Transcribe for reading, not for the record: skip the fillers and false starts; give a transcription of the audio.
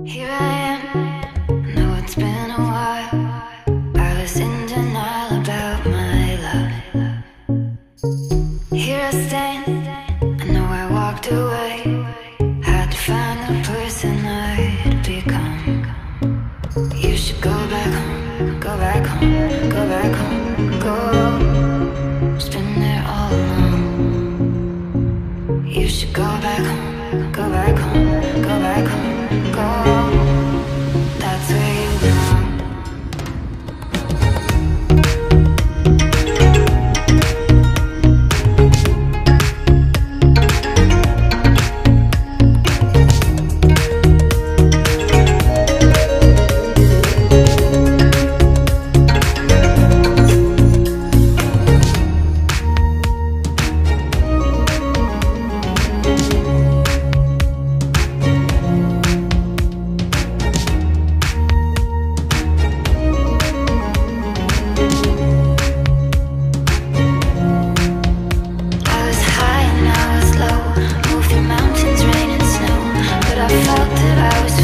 Here I am, know it's been a while. I was in denial about my love. Here I stand, I know I walked away. Had to find the person I'd become. You should go back home, go back home, go back home, go. It's been there all along. You should go back home, go back home, go back home, go. That's where you belong. I felt that I was